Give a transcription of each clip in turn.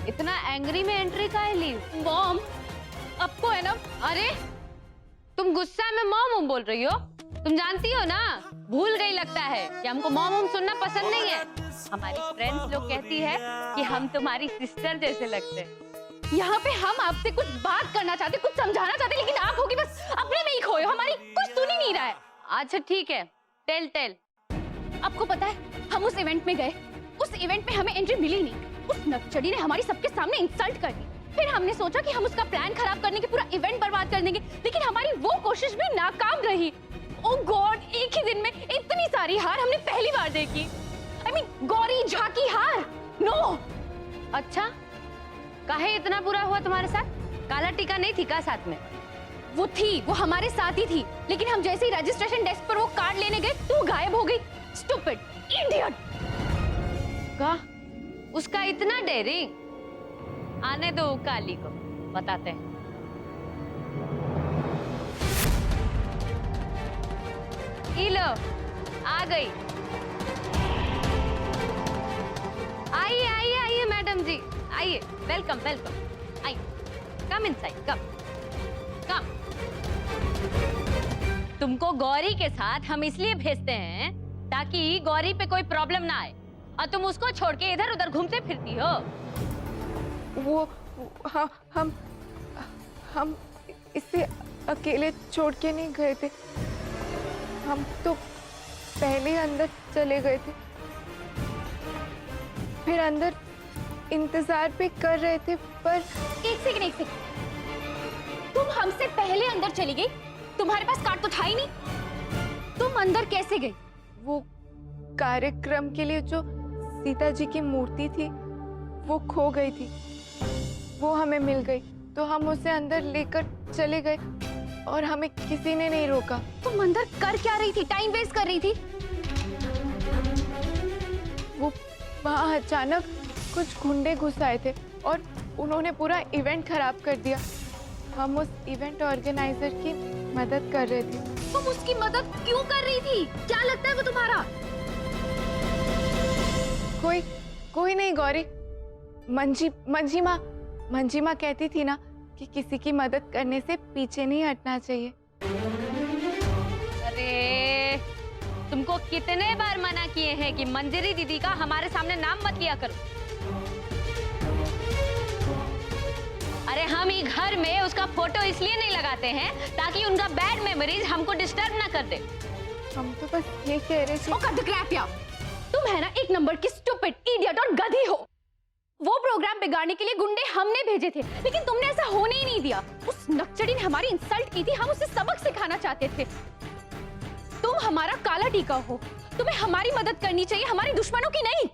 इतना एंग्री में एंट्री का है ली? मॉम, आपको है ना। अरे तुम गुस्सा में मॉम बोल रही हो? तुम जानती हो ना, भूल गई लगता है कि हमको मॉम सुनना पसंद नहीं है। हमारी फ्रेंड्स लोग कहती है कि हम तुम्हारी सिस्टर जैसे लगते हैं। यहाँ पे हम आपसे कुछ बात करना चाहते, कुछ समझाना चाहते, लेकिन आप होगी बस अपने में ही खोए हो, हमारी कुछ सुन ही नहीं रहा है। अच्छा ठीक है, टेल। आपको पता है, हम उस इवेंट में गए, उस इवेंट में हमें एंट्री मिली नहीं। उस नकचड़ी ने हमारी सबके सामने इंसल्ट कर दी। फिर हमने सोचा कि हम उसका प्लान खराब करने के पूरा इवेंट बर्बाद कर देंगे, लेकिन हमारी वो कोशिश भी नाकाम रही। ओह गॉड, एक ही दिन में इतनी सारी हार हमने पहली बार देखी। I mean, गौरी झाकी हार। नो। अच्छा, काहे इतना बुरा हुआ तुम्हारे साथ? काला टीका नहीं थी का साथ में? वो थी, वो हमारे साथ ही थी, लेकिन हम जैसे ही रजिस्ट्रेशन डेस्क पर वो कार्ड लेने गए तो वो गायब हो गई। Stupid, idiot. का उसका इतना डेयरिंग? आने दो काली को, बताते हैं। ये लो, आ गई। आइए मैडम जी, आइए। वेलकम। आइए, कम इनसाइड, कम। तुमको गौरी के साथ हम इसलिए भेजते हैं ताकि गौरी पे कोई प्रॉब्लम ना आए, और तुम उसको छोड़ के इधर उधर घूमते फिरती हो। हाँ, हम इसे अकेले छोड़ के नहीं गए थे। हम तो पहले अंदर चले गए थे, फिर अंदर इंतजार भी कर रहे थे, पर एक सेकंड। तुम हमसे पहले अंदर चली गई, तुम्हारे पास कार्ड तो था ही नहीं, तुम अंदर कैसे गई? वो कार्यक्रम के लिए जो सीता जी की मूर्ति थी वो खो गई थी। वो हमें मिल गई तो हम उसे अंदर लेकर चले गए और हमें किसी ने नहीं रोका। तुम अंदर कर क्या रही थी? टाइम वेस्ट कर रही थी? वो वहाँ अचानक कुछ गुंडे घुस आए थे और उन्होंने पूरा इवेंट खराब कर दिया। हम उस इवेंट ऑर्गेनाइजर की मदद कर रहे थे। तुम उसकी मदद क्यों कर रही थी? क्या लगता है वो तुम्हारा? कोई नहीं गौरी। मंजी माँ कहती थी ना कि किसी की मदद करने से पीछे नहीं हटना चाहिए। अरे तुमको कितने बार मना किए हैं कि मंजरी दीदी का हमारे सामने नाम मत लिया करो। अरे हम ही घर में उसका फोटो इसलिए नहीं लगाते हैं ताकि उनका बैड मेमोरीज हमको डिस्टर्ब ना कर दे। हम तो बस ये कह रहे थे। cut the crap यार। तुम है ना एक नंबर की स्टूपिड, इडियट और गधी हो। वो प्रोग्राम बिगाड़ने के लिए गुंडे हमने भेजे थे, लेकिन तुमने ऐसा होने ही नहीं दिया। उस नक्चड़ी ने हमारी इंसल्ट की थी, हम उसे सबक सिखाना चाहते थे। तुम हमारा काला टीका हो, तुम्हें हमारी मदद करनी चाहिए, हमारी दुश्मनों की नहीं।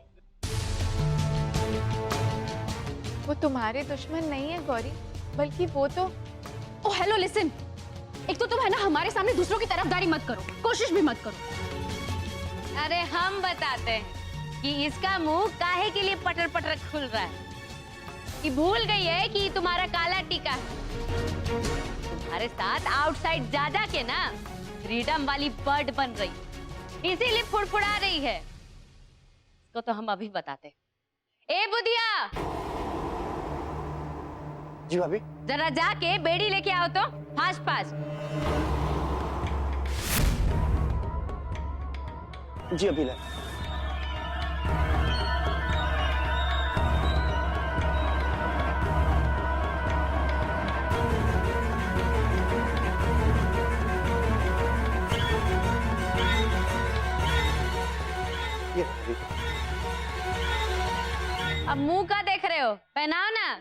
वो तुम्हारे दुश्मन नहीं है गौरी, बल्कि वो तो। ओह हेलो लिसन, एक तो तुम है ना हमारे सामने दूसरों की तरफदारी मत करो, कोशिश भी मत करो। अरे हम बताते हैं कि इसका मुंह काहे के लिए पटर पटर खुल रहा है। कि भूल गई है कि तुम्हारा काला टीका है। तुम्हारे साथ आउटसाइड जा के ना फ्रीडम वाली बर्ड बन रही, इसीलिए फुड़फुड़ा रही है। इसको तो हम अभी बताते। ए बुधिया, जी भाभी। जरा जाके बेड़ी लेके आओ तो, फास्ट। जी अभी ले। ये अब मुंह का देख रहे हो, पहनाओ ना।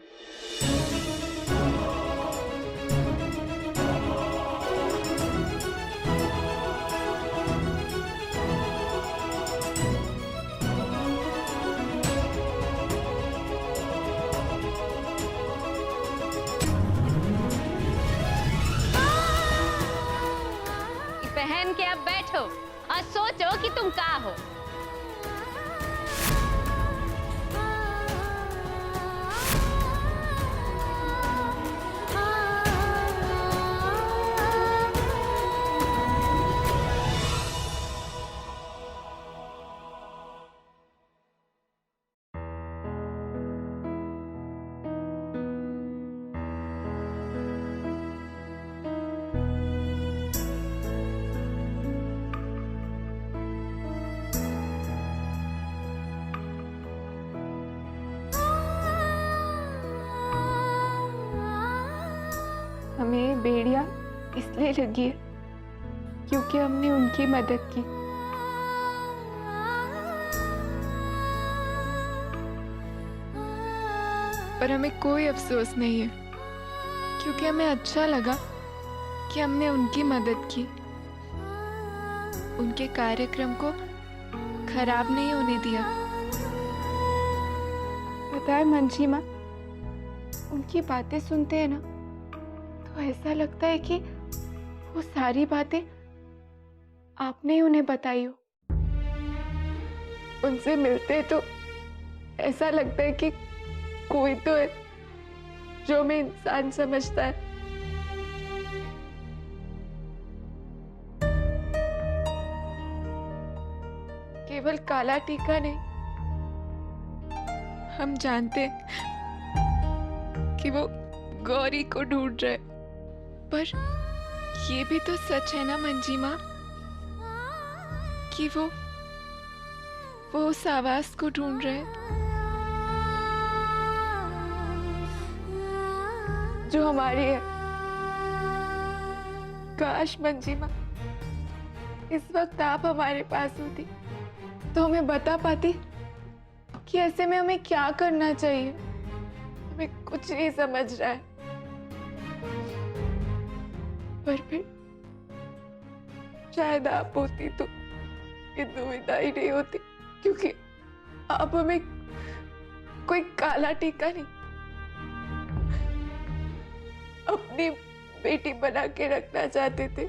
पहन के अब बैठो और सोचो कि तुम क्या हो। बेड़ियां इसलिए लगी है क्योंकि हमने उनकी मदद की। पर हमें कोई अफसोस नहीं है क्योंकि हमें अच्छा लगा कि हमने उनकी मदद की, उनके कार्यक्रम को खराब नहीं होने दिया। पता है मंजी माँ, उनकी बातें सुनते हैं ना तो ऐसा लगता है कि वो सारी बातें आपने ही उन्हें बताई हो। उनसे मिलते तो ऐसा लगता है कि कोई तो है जो हमें इंसान समझता है। केवल काला टीका नहीं, हम जानते हैं कि वो गौरी को ढूंढ रहे, पर ये भी तो सच है ना मंजी माँ कि वो उस आवाज को ढूंढ रहे जो हमारी है। काश मंजी माँ इस वक्त आप हमारे पास होती तो हमें बता पाती कि ऐसे में हमें क्या करना चाहिए। हमें कुछ नहीं समझ रहा है, पर फिर शायद आप होती तो ये दुविधा ही नहीं होती, क्योंकि आप हमें कोई काला टीका नहीं, अपनी बेटी बना के रखना चाहते थे।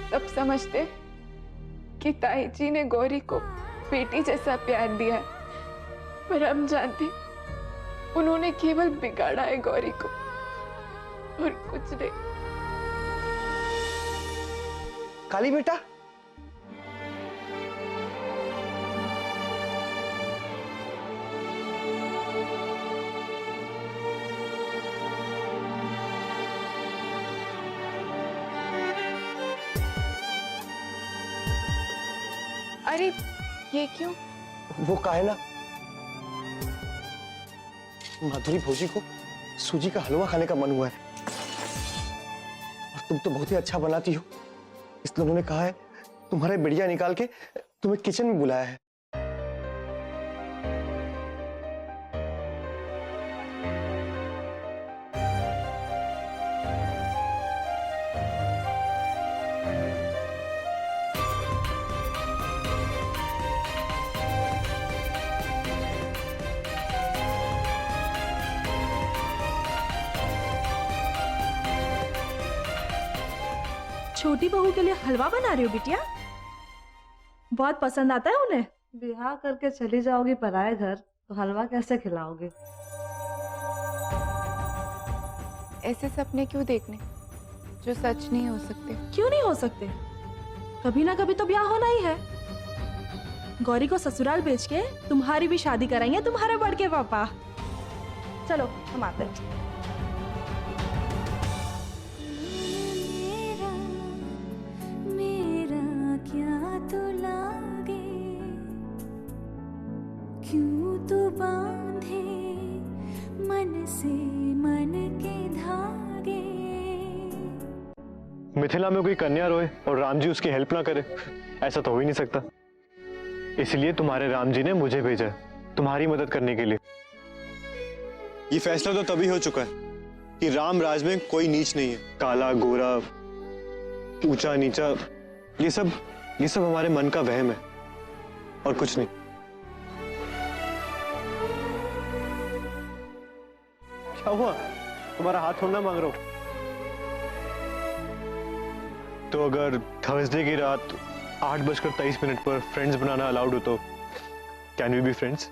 सब समझते कि ताई जी ने गौरी को बेटी जैसा प्यार दिया है, पर हम जानते उन्होंने केवल बिगाड़ा है गौरी को और कुछ नहीं। काली बेटा, अरे ये क्यों? वो का है ना, माधुरी भौजी को सूजी का हलवा खाने का मन हुआ है और तुम तो बहुत ही अच्छा बनाती हो, इसलिए उन्होंने कहा है तुम्हारे बढ़िया निकाल के तुम्हें किचन में बुलाया है। छोटी बहू के लिए हलवा बना रही हो बिटिया? बहुत पसंद आता है उन्हें? बिहार करके चली जाओगी पराए घर तो हलवा कैसे खिलाओगे? ऐसे सपने क्यों देखने जो सच नहीं हो सकते? क्यों नहीं हो सकते? कभी ना कभी तो ब्याह होना ही है। गौरी को ससुराल भेज के तुम्हारी भी शादी कराएंगे तुम्हारे बड़के पापा। चलो हम आते हैं। मिथिला में कोई कन्या रोए और राम जी उसकी हेल्प ना करे, ऐसा तो हो ही नहीं सकता। इसलिए तुम्हारे राम जी ने मुझे भेजा है तुम्हारी मदद करने के लिए। ये फैसला तो तभी हो चुका है कि राम राज में कोई नीच नहीं है। काला गोरा ऊंचा नीचा ये सब हमारे मन का वहम है और कुछ नहीं। क्या हुआ? तुम्हारा हाथ छोड़ना मांग रहा हूं। तो अगर थर्सडे की रात 8:23 पर फ्रेंड्स बनाना अलाउड हो तो can we be friends?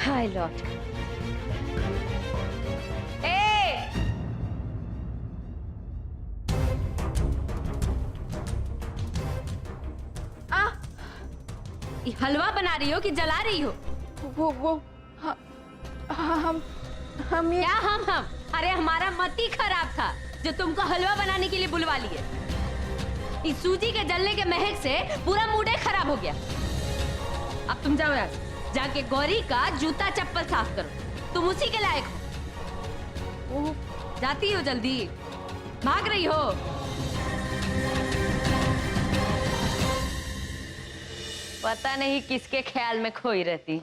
Hi lord. रही हो कि जला रही हो? वो हम ये क्या हम? अरे हमारा मत ही खराब था जो तुमको हलवा बनाने के लिए बुलवा लिए। इस सूजी के जलने के महक से पूरा मूड ही खराब हो गया। अब तुम जाओ यार, जाके गौरी का जूता चप्पल साफ करो। तुम उसी के लायक हो। जाती हो जल्दी, भाग रही हो। पता नहीं किसके ख्याल में खोई रहती।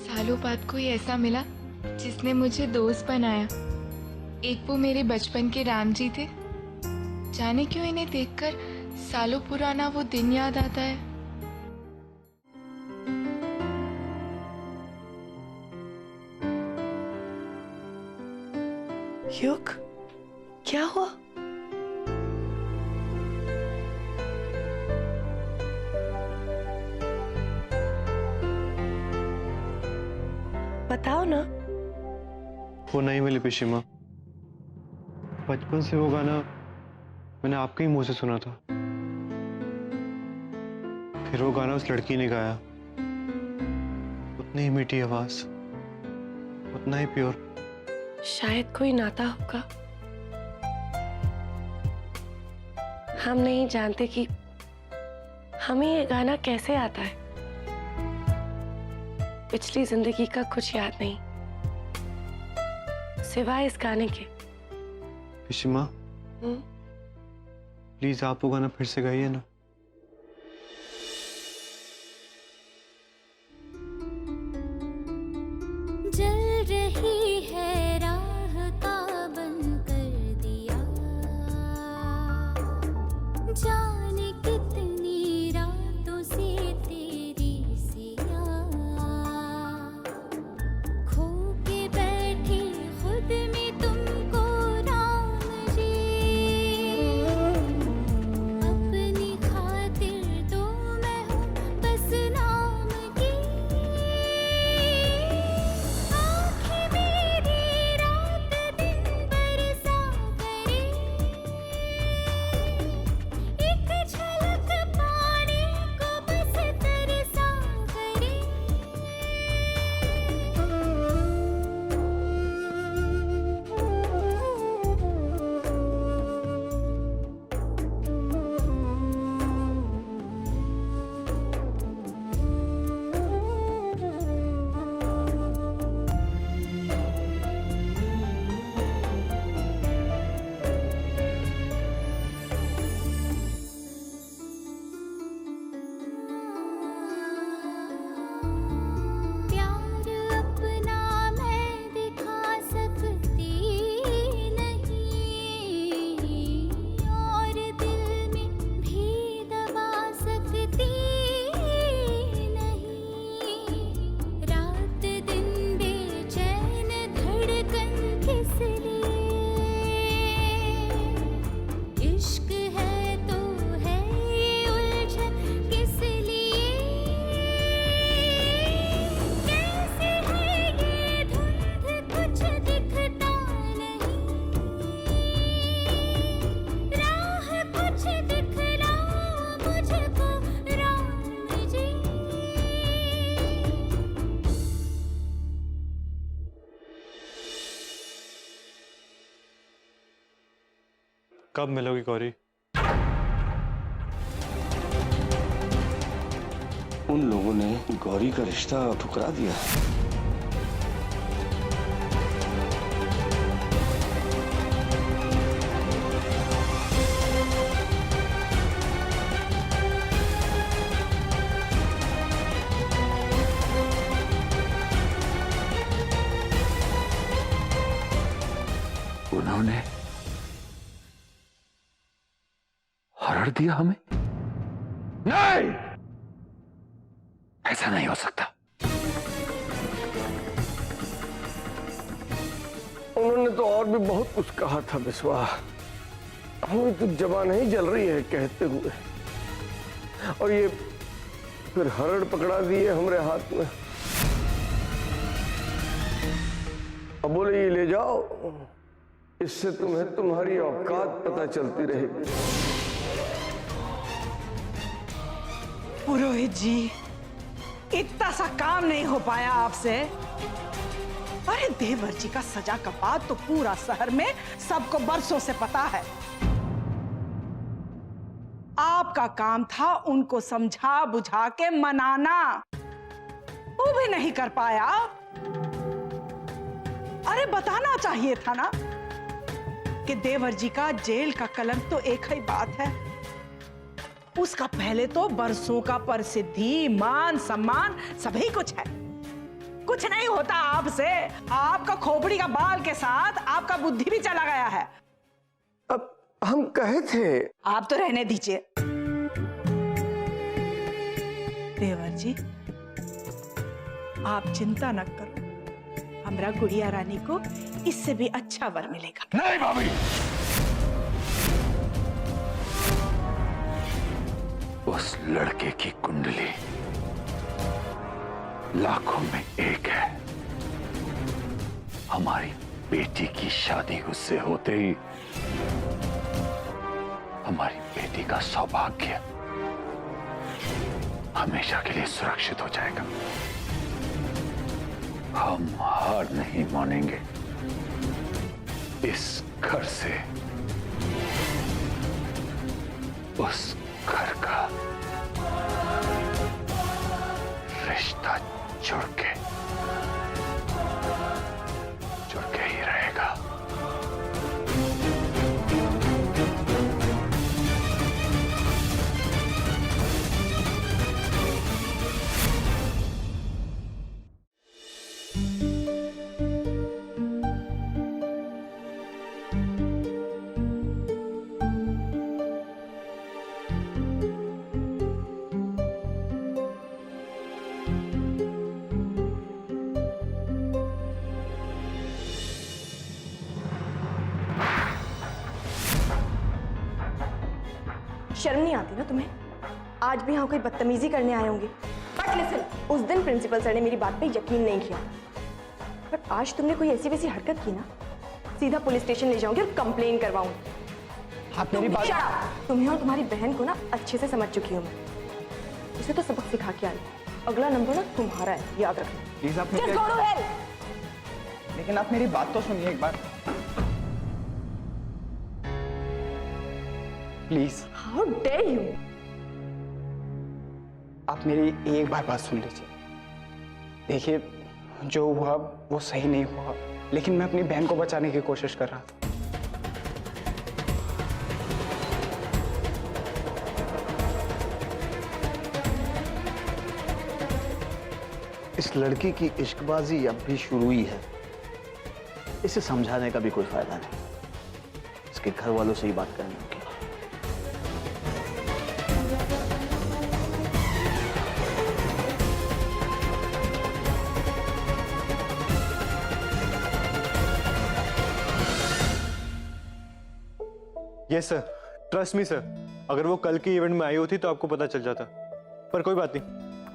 सालों बाद कोई ऐसा मिला जिसने मुझे दोस्त बनाया। एक वो मेरे बचपन के राम जी थे। जाने क्यों इन्हें देखकर सालों पुराना वो दिन याद आता है। युग, क्या हुआ? बताओ ना। वो नहीं मिली पिशीमा। बचपन से वो गाना मैंने आपके ही मुंह से सुना था। फिर वो गाना उस लड़की ने गाया, उतनी ही मीठी आवाज, उतना ही प्योर। शायद कोई नाता होगा। हम नहीं जानते कि हमें ये गाना कैसे आता है। पिछली जिंदगी का कुछ याद नहीं सिवाय इस गाने के। पिशीमा, प्लीज आप वो गाना फिर से गाइए ना। जल रही है राह का बंद कर दिया, जाने कितनी रातों से तेरी सिया, खो के बैठी खुद में तुमको राम जी, अपनी खातिर तो मैं हूँ बस नाम की। आँखें मेरी रात दिन बरसा करे, एक झलक पाने को बस तरसा करे। प्यार अपना मैं दिखा सकती नहीं, और दिल में भी दबा सकती नहीं। रात दिन बेचैन धड़कन किस लिए, इश्क है तो है ये उलझन किस लिए। कैसे है ये धुंध कुछ दिखता नहीं, राह कुछ दिखलाओ मुझको राम जी। कब मिलोगी गौरी? उन लोगों ने गौरी का रिश्ता ठुकरा दिया। उन्होंने हरण दिया हमें? नहीं, ऐसा नहीं हो सकता। उन्होंने तो और भी बहुत कुछ कहा था बिस्वा। हमें तो जबान नहीं जल रही है कहते हुए। और ये फिर हरड़ पकड़ा दिए हमरे हाथ में। अब बोले ये ले जाओ, इससे तुम्हें तुम्हारी औकात पता चलती रहेगी। पुरोहित जी, इतना सा काम नहीं हो पाया आपसे। अरे देवर जी का सजा का बात तो पूरा शहर में सबको बरसों से पता है। आपका काम था उनको समझा बुझा के मनाना, वो भी नहीं कर पाया। अरे बताना चाहिए था ना कि देवर जी का जेल का कलंक तो एक ही बात है, उसका पहले तो बरसों का प्रसिद्धि मान सम्मान सभी कुछ है। कुछ नहीं होता आपसे, आपका खोपड़ी का बाल के साथ आपका बुद्धि भी चला गया है। अब हम कहे थे। आप तो रहने दीजिए। देवर जी, आप चिंता न करो, हमरा गुड़िया रानी को इससे भी अच्छा वर मिलेगा। नहीं भाभी, उस लड़के की कुंडली लाखों में एक है। हमारी बेटी की शादी उससे होते ही हमारी बेटी का सौभाग्य हमेशा के लिए सुरक्षित हो जाएगा। हम हार नहीं मानेंगे। इस घर से उस घर का रिश्ता जुड़ के ही रहेगा। शर्म नहीं आती ना तुम्हें? आज भी यहाँ कोई बदतमीजी करने आए होंगे। बट लिसन, उस दिन प्रिंसिपल सर ने मेरी बात पे यकीन नहीं किया, पर आज तुमने कोई ऐसी वैसी हरकत की ना, सीधा पुलिस स्टेशन ले जाऊंगी और कंप्लेन करवाऊंगी। आप मेरी बात। तुम्हें और तुम्हारी बहन को ना अच्छे से समझ चुकी हूँ मैं, उसे तो सबक सिखा के आई। अगला नंबर ना तुम्हारा है, याद रखना। प्लीज आप Just go to hell! लेकिन आप मेरी बात तो सुनिए एक बार प्लीज। How dare you! आप मेरी एक बार बात सुन लीजिए। देखिए, जो हुआ वो सही नहीं हुआ, लेकिन मैं अपनी बहन को बचाने की कोशिश कर रहा था। इस लड़की की इश्कबाजी अब भी शुरू हुई है। इसे समझाने का भी कोई फायदा नहीं। इसके घर वालों से ही बात करनी होगी। Yes sir, trust me sir, अगर वो कल के इवेंट में आई होती तो आपको पता चल जाता। पर कोई बात नहीं,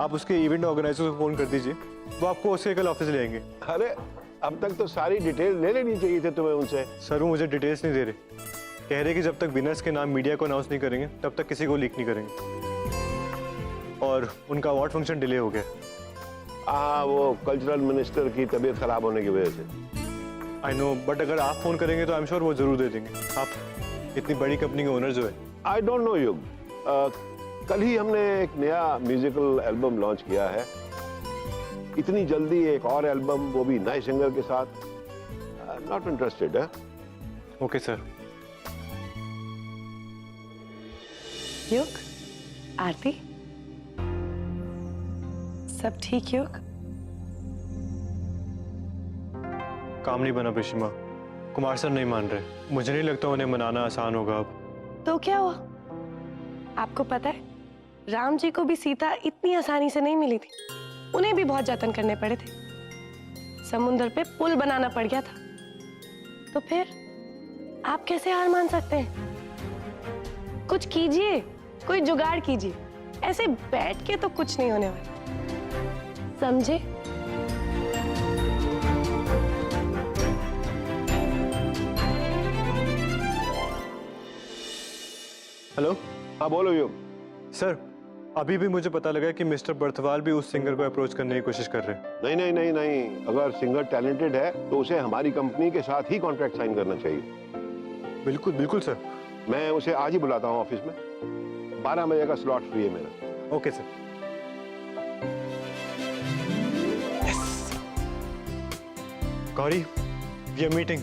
आप उसके इवेंट ऑर्गेनाइजर को फोन कर दीजिए, वो आपको उसके कल ऑफिस ले आएंगे। अरे अब तक तो सारी डिटेल ले लेनी चाहिए थे तुम्हें उनसे। सर वो मुझे डिटेल्स नहीं दे रहे, कह रहे कि जब तक विनर्स के नाम मीडिया को अनाउंस नहीं करेंगे तब तक किसी को लीक नहीं करेंगे। और उनका अवार्ड फंक्शन डिले हो गया। हाँ, वो कल्चरल मिनिस्टर की तबीयत खराब होने की वजह से। आई नो, बट अगर आप फोन करेंगे तो आई एम श्योर वो जरूर दे देंगे। आप इतनी बड़ी कंपनी के ओनर जो है। आई डोंट नो युग, कल ही हमने एक नया म्यूजिकल एल्बम लॉन्च किया है। इतनी जल्दी एक और एल्बम, वो भी नए सिंगर के साथ, नॉट इंटरेस्टेड है। Okay sir. युग, आरती, सब ठीक? युग, काम नहीं बना पिशिमा, कुमार सर नहीं मान रहे। मुझे नहीं लगता उन्हें मनाना आसान होगा अब। तो क्या हुआ? आपको पता है, राम जी को भी सीता इतनी आसानी से नहीं मिली थी, उन्हें भी बहुत जतन करने पड़े थे। समुद्र पे पुल बनाना पड़ गया था। तो फिर आप कैसे हार मान सकते हैं? कुछ कीजिए, कोई जुगाड़ कीजिए। ऐसे बैठ के तो कुछ नहीं होने वाला, समझे? हेलो। हाँ बोलो युग। सर, अभी भी मुझे पता लगा कि मिस्टर बर्थवाल भी उस सिंगर को अप्रोच करने की कोशिश कर रहे हैं। नहीं नहीं नहीं नहीं, अगर सिंगर टैलेंटेड है तो उसे हमारी कंपनी के साथ ही कॉन्ट्रैक्ट साइन करना चाहिए। बिल्कुल बिल्कुल सर। मैं उसे आज ही बुलाता हूँ ऑफिस में, 12 बजे का स्लॉट फ्री है मेरा। Okay sir. गौरी, ये मीटिंग